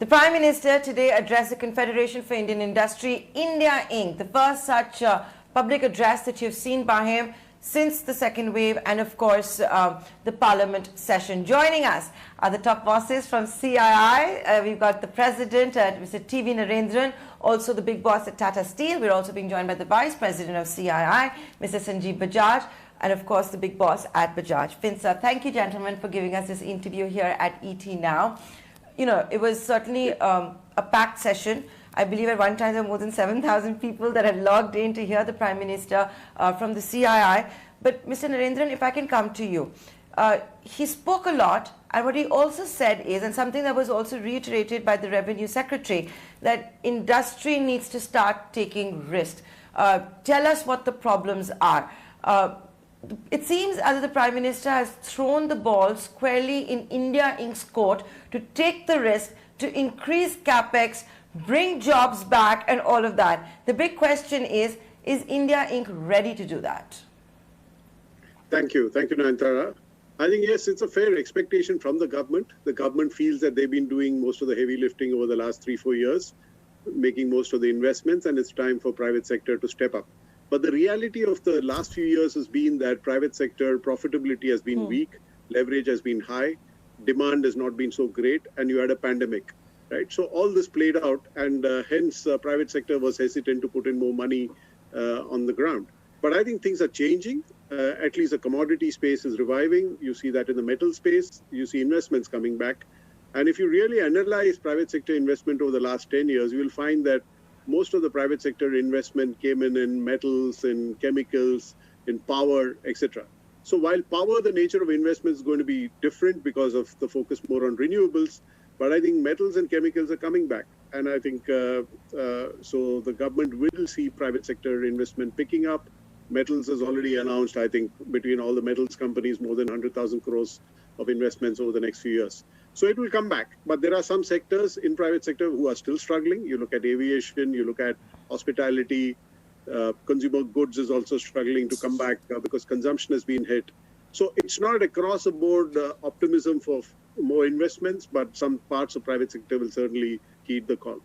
The Prime Minister today addressed the Confederation for Indian Industry, India Inc., the first such public address that you've seen by him since the second wave, and of course the Parliament session. Joining us are the top bosses from CII. We've got the President, Mr. T.V. Narendran, also the big boss at Tata Steel. We're also being joined by the Vice President of CII, Mr. Sanjiv Bajaj, and of course the big boss at Bajaj Finserv. Thank you, gentlemen, for giving us this interview here at ET Now. You know, it was certainly a packed session. I believe at one time there were more than 7,000 people that had logged in to hear the Prime Minister from the CII. But Mr. Narendran, if I can come to you, he spoke a lot, and what he also said is, and something that was also reiterated by the Revenue Secretary, that industry needs to start taking risks. Tell us what the problems are. It seems as if the Prime Minister has thrown the ball squarely in India Inc.'s court to take the risk, to increase capex, bring jobs back and all of that. The big question is India Inc. ready to do that? Thank you, Nayantara. I think, yes, it's a fair expectation from the government. The government feels that they've been doing most of the heavy lifting over the last 3-4 years, making most of the investments, and it's time for private sector to step up. But the reality of the last few years has been that private sector profitability has been weak, leverage has been high, demand has not been so great, and you had a pandemic, right? So all this played out, and hence private sector was hesitant to put in more money on the ground. But I think things are changing. At least the commodity space is reviving. You see that in the metal space. You see investments coming back. And if you really analyze private sector investment over the last 10 years, you will find that most of the private sector investment came in metals, in chemicals, in power, etc. So while power, the nature of investment is going to be different because of the focus more on renewables, but I think metals and chemicals are coming back. And I think so the government will see private sector investment picking up. Metals has already announced, I think, between all the metals companies, more than 100,000 crores of investments over the next few years. So it will come back. But there are some sectors in private sector who are still struggling. You look at aviation, you look at hospitality, consumer goods is also struggling to come back because consumption has been hit. So it's not across the board optimism for more investments, but some parts of private sector will certainly heed the call.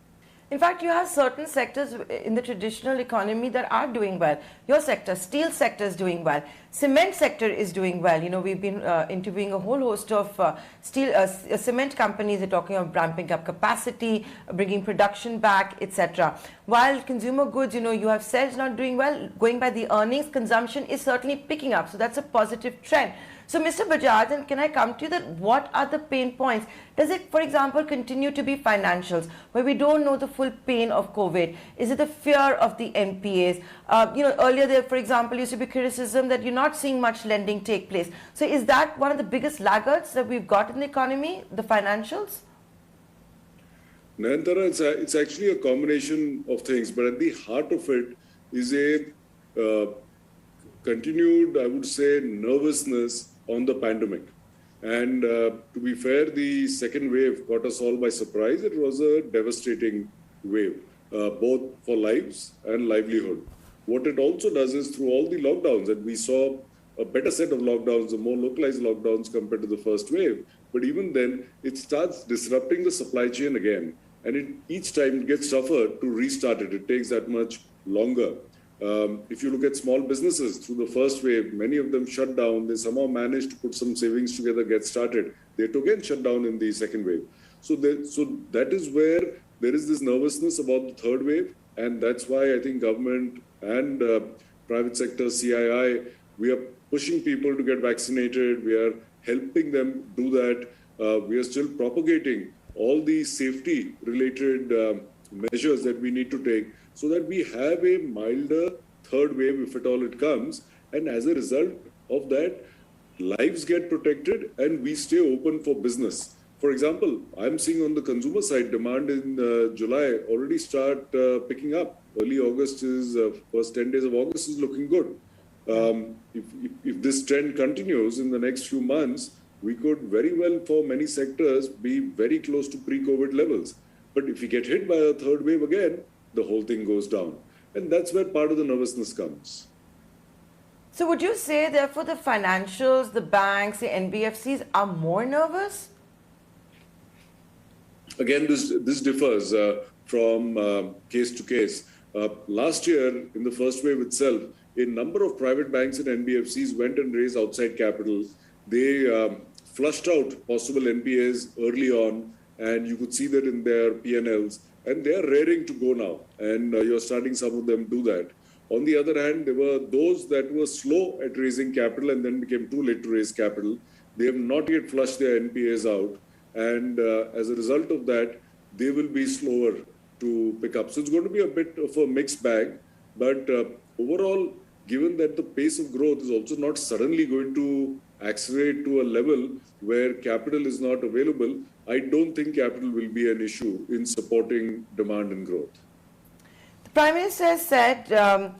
In fact, you have certain sectors in the traditional economy that are doing well. Your sector, steel sector, is doing well. Cement sector is doing well. You know, we've been interviewing a whole host of cement companies. They're talking about ramping up capacity, bringing production back, etc. While consumer goods, you know, you have said is not doing well. Going by the earnings, consumption is certainly picking up. So that's a positive trend. So, Mr. Bajaj, and can I come to you that what are the pain points? Does it, for example, continue to be financials, where we don't know the full pain of COVID? Is it the fear of the NPAs? You know, earlier there, for example, used to be criticism that you're not seeing much lending take place. So is that one of the biggest laggards that we've got in the economy, the financials? Nayantara, it's actually a combination of things, but at the heart of it is a continued, I would say, nervousness on the pandemic. And to be fair, the second wave caught us all by surprise. It was a devastating wave, both for lives and livelihood. What it also does is through all the lockdowns, and we saw a better set of lockdowns, the more localized lockdowns compared to the first wave. But even then, it starts disrupting the supply chain again. And each time it gets tougher to restart it. It takes that much longer. If you look at small businesses through the first wave, many of them shut down. They somehow managed to put some savings together, get started. They had to again shut down in the second wave. So that is where there is this nervousness about the third wave. And that's why I think government and private sector, CII, we are pushing people to get vaccinated. We are helping them do that. We are still propagating all the safety related measures that we need to take, so that we have a milder third wave if at all it comes. And as a result of that, lives get protected and we stay open for business. For example, I'm seeing on the consumer side, demand in July already start picking up. Early August is, first 10 days of August is looking good. If this trend continues in the next few months, we could very well, for many sectors, be very close to pre-COVID levels. But if we get hit by a third wave again, the whole thing goes down. And that's where part of the nervousness comes. So would you say, therefore, the financials, the banks, the NBFCs are more nervous? Again, this differs from case to case. Last year, in the first wave itself, a number of private banks and NBFCs went and raised outside capital. They flushed out possible NPAs early on, and you could see that in their P&Ls. And they are raring to go now, and you're starting some of them do that. On the other hand, there were those that were slow at raising capital and then became too late to raise capital. They have not yet flushed their NPAs out, and as a result of that, they will be slower to pick up. So it's going to be a bit of a mixed bag, but overall, given that the pace of growth is also not suddenly going to accelerate to a level where capital is not available, I don't think capital will be an issue in supporting demand and growth. The Prime Minister has said,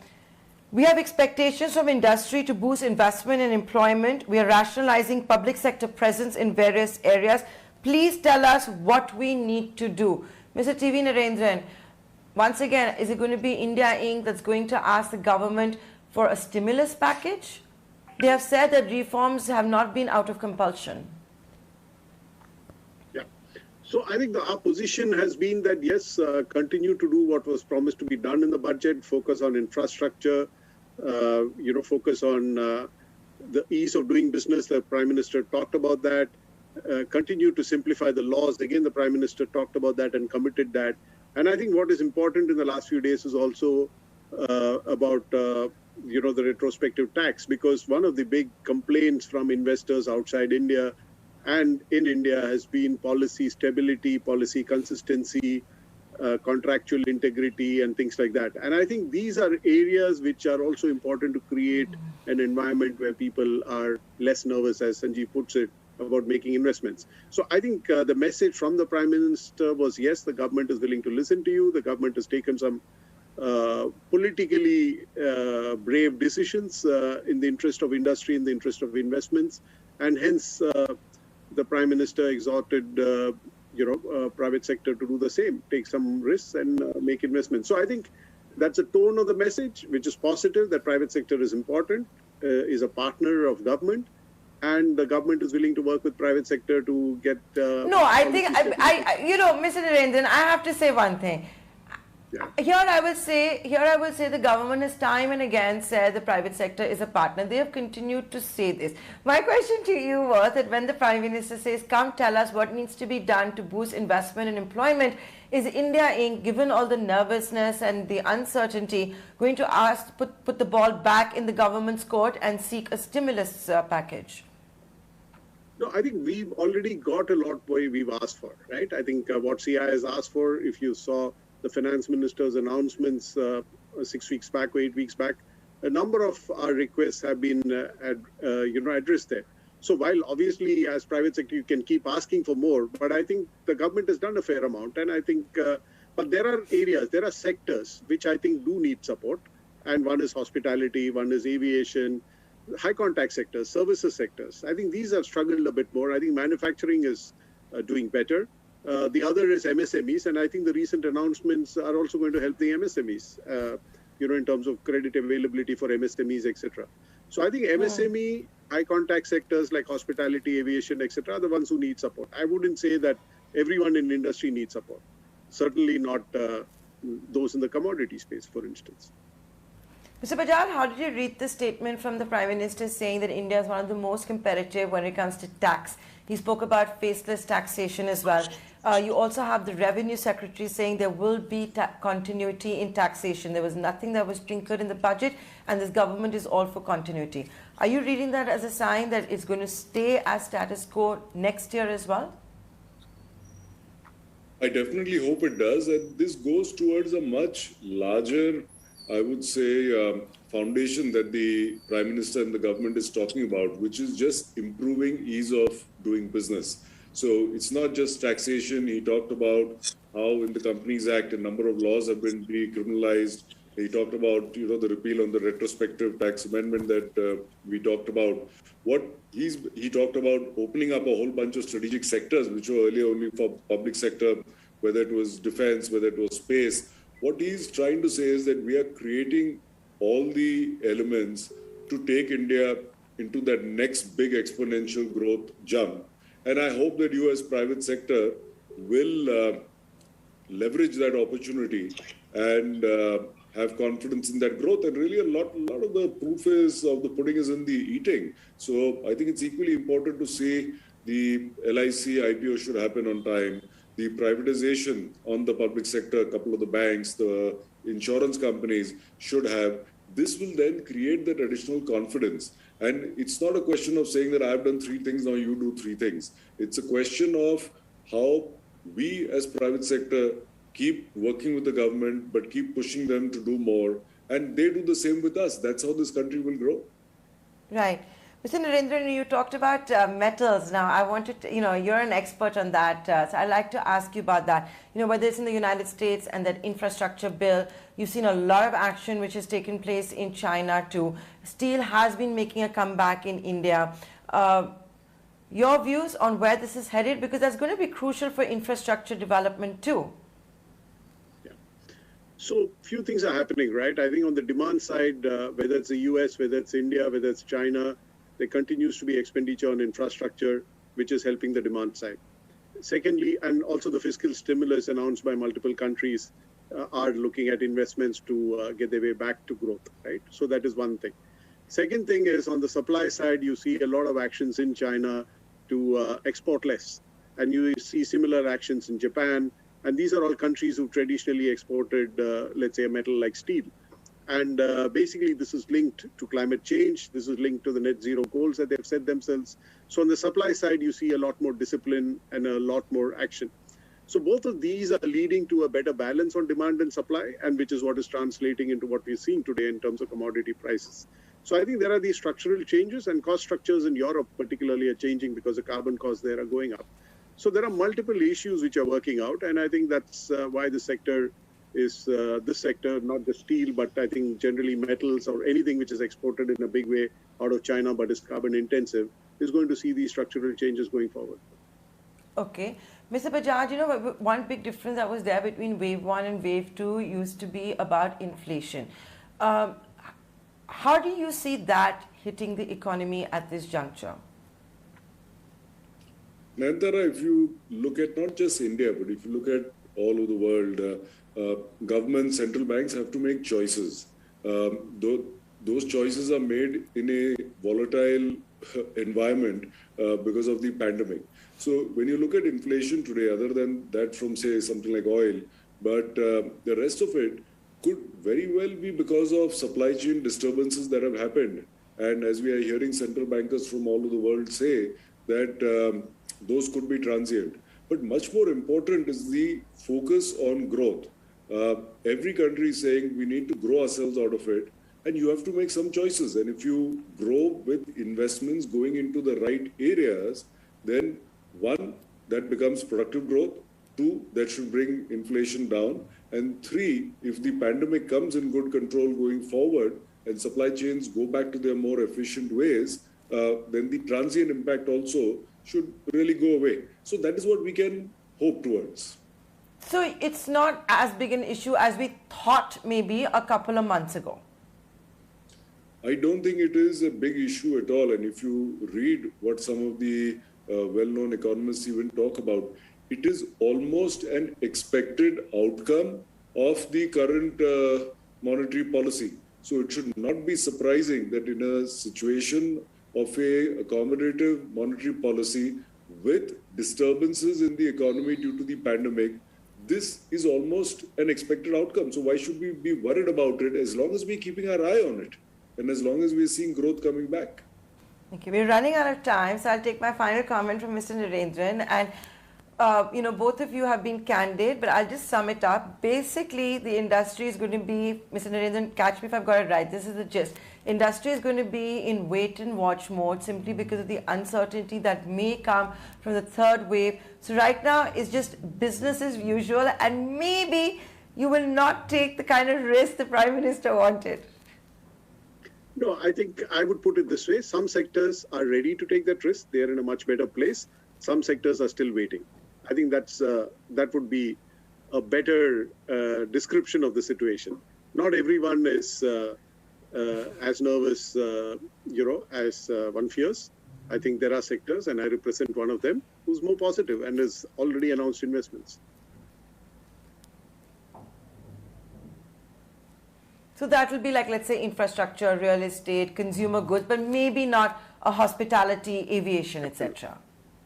we have expectations from industry to boost investment and employment. We are rationalizing public sector presence in various areas. Please tell us what we need to do. Mr. T.V. Narendran, once again, is it going to be India Inc. that's going to ask the government for a stimulus package? They have said that reforms have not been out of compulsion. Yeah. So I think our position has been that, yes, continue to do what was promised to be done in the budget, focus on infrastructure, focus on the ease of doing business. The Prime Minister talked about that. Continue to simplify the laws. Again, the Prime Minister talked about that and committed that. And I think what is important in the last few days is also about the retrospective tax, because one of the big complaints from investors outside India and in India has been policy stability, policy consistency, contractual integrity, and things like that. And I think these are areas which are also important to create an environment where people are less nervous, as Sanjiv puts it, about making investments. So I think the message from the Prime Minister was, yes, the government is willing to listen to you. The government has taken some politically brave decisions in the interest of industry, in the interest of investments, and hence the Prime Minister exhorted private sector to do the same, take some risks and make investments. So I think that's a tone of the message which is positive, that private sector is important, is a partner of government, and the government is willing to work with private sector to get. No, I think Mr. Narendran, I have to say one thing. Yeah. Here I will say the government has time and again said the private sector is a partner. They have continued to say this. My question to you was that when the Prime Minister says, come tell us what needs to be done to boost investment and employment, is India Inc., given all the nervousness and the uncertainty, going to put the ball back in the government's court and seek a stimulus package? No, I think we've already got a lot we've asked for, right? I think what CII has asked for, if you saw the finance minister's announcements 6 weeks back or 8 weeks back, a number of our requests have been addressed there. So while obviously as private sector you can keep asking for more, but I think the government has done a fair amount, and I think but there are areas, there are sectors which I think do need support, and one is hospitality, one is aviation, high contact sectors, services sectors. I think these have struggled a bit more. I think manufacturing is doing better. The other is MSMEs, and I think the recent announcements are also going to help the MSMEs, in terms of credit availability for MSMEs, etc. So I think MSME, high contact sectors like hospitality, aviation, etc. are the ones who need support. I wouldn't say that everyone in industry needs support. Certainly not those in the commodity space, for instance. Mr. Bajaj, how did you read the statement from the Prime Minister saying that India is one of the most competitive when it comes to tax? He spoke about faceless taxation as well. You also have the Revenue Secretary saying there will be continuity in taxation. There was nothing that was tinkered in the budget, and this government is all for continuity. Are you reading that as a sign that it's going to stay as status quo next year as well? I definitely hope it does. And this goes towards a much larger, I would say, foundation that the Prime Minister and the government is talking about, which is just improving ease of doing business. So it's not just taxation. He talked about how in the Companies Act, a number of laws have been decriminalized. He talked about, the repeal on the retrospective tax amendment that we talked about. He talked about opening up a whole bunch of strategic sectors, which were earlier only for public sector, whether it was defense, whether it was space. What he's trying to say is that we are creating all the elements to take India into that next big exponential growth jump. And I hope that you as private sector will leverage that opportunity and have confidence in that growth. And really, a lot of the proof of the pudding is in the eating. So I think it's equally important to say the LIC IPO should happen on time. The privatization on the public sector, a couple of the banks, the insurance companies should have. This will then create that additional confidence. And it's not a question of saying that I've done 3 things, now you do 3 things. It's a question of how we as private sector keep working with the government, but keep pushing them to do more. And they do the same with us. That's how this country will grow. Right. Mr. Narendra, you talked about metals. Now, I wanted to, you're an expert on that. So I'd like to ask you about that. Whether it's in the United States and that infrastructure bill, you've seen a lot of action which has taken place in China too. Steel has been making a comeback in India. Your views on where this is headed, because that's going to be crucial for infrastructure development too. Yeah. So few things are happening, right? I think on the demand side, whether it's the US, whether it's India, whether it's China, there continues to be expenditure on infrastructure, which is helping the demand side. Secondly, and also the fiscal stimulus announced by multiple countries are looking at investments to get their way back to growth, right? So that is one thing. Second thing is on the supply side, you see a lot of actions in China to export less. And you see similar actions in Japan. And these are all countries who traditionally exported, let's say, a metal like steel. And basically, this is linked to climate change. This is linked to the net zero goals that they've set themselves. So on the supply side, you see a lot more discipline and a lot more action. So both of these are leading to a better balance on demand and supply, and which is what is translating into what we're seeing today in terms of commodity prices. So I think there are these structural changes, and cost structures in Europe particularly are changing because the carbon costs there are going up. So there are multiple issues which are working out, and I think that's why the sector is this sector, not just steel, but I think generally metals or anything which is exported in a big way out of China but is carbon intensive, is going to see these structural changes going forward. Okay. Mr. Bajaj, one big difference that was there between wave 1 and wave 2 used to be about inflation. How do you see that hitting the economy at this juncture? Nayantara, if you look at not just India, but if you look at all over the world, governments, central banks have to make choices. Those choices are made in a volatile environment because of the pandemic. So when you look at inflation today, other than that from, say, something like oil, but the rest of it could very well be because of supply chain disturbances that have happened. And as we are hearing central bankers from all over the world say that those could be transient. But much more important is the focus on growth. Every country is saying we need to grow ourselves out of it, and you have to make some choices. And if you grow with investments going into the right areas, then 1, that becomes productive growth. 2, that should bring inflation down. And 3, if the pandemic comes in good control going forward and supply chains go back to their more efficient ways, then the transient impact also should really go away. So that is what we can hope towards. So it's not as big an issue as we thought maybe a couple of months ago. I don't think it is a big issue at all. And if you read what some of the well-known economists even talk about, it is almost an expected outcome of the current monetary policy. So it should not be surprising that in a situation of a accommodative monetary policy with disturbances in the economy due to the pandemic, this is almost an expected outcome. So why should we be worried about it as long as we're keeping our eye on it and as long as we're seeing growth coming back? Okay, we're running out of time, so I'll take my final comment from Mr. Narendran. And both of you have been candid, but I'll just sum it up. Basically, the industry is going to be, Mr. Narendran, catch me if I've got it right, this is the gist. Industry is going to be in wait and watch mode simply because of the uncertainty that may come from the third wave. So right now, it's just business as usual, and maybe you will not take the kind of risk the Prime Minister wanted. No, I think I would put it this way. Some sectors are ready to take that risk. They are in a much better place. Some sectors are still waiting. I think that would be a better description of the situation. Not everyone is as nervous, as one fears. I think there are sectors, and I represent one of them, who's more positive and has already announced investments. So that will be like, let's say, infrastructure, real estate, consumer goods, but maybe not a hospitality, aviation, etc.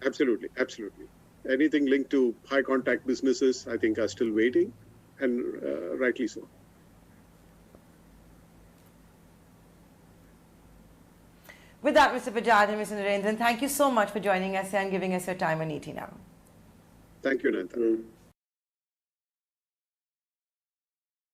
Absolutely, absolutely. Anything linked to high contact businesses, I think, are still waiting, and rightly so. With that, Mr. Bajaj and Mr. Narendran, thank you so much for joining us and giving us your time on ET Now. Thank you, Nanta.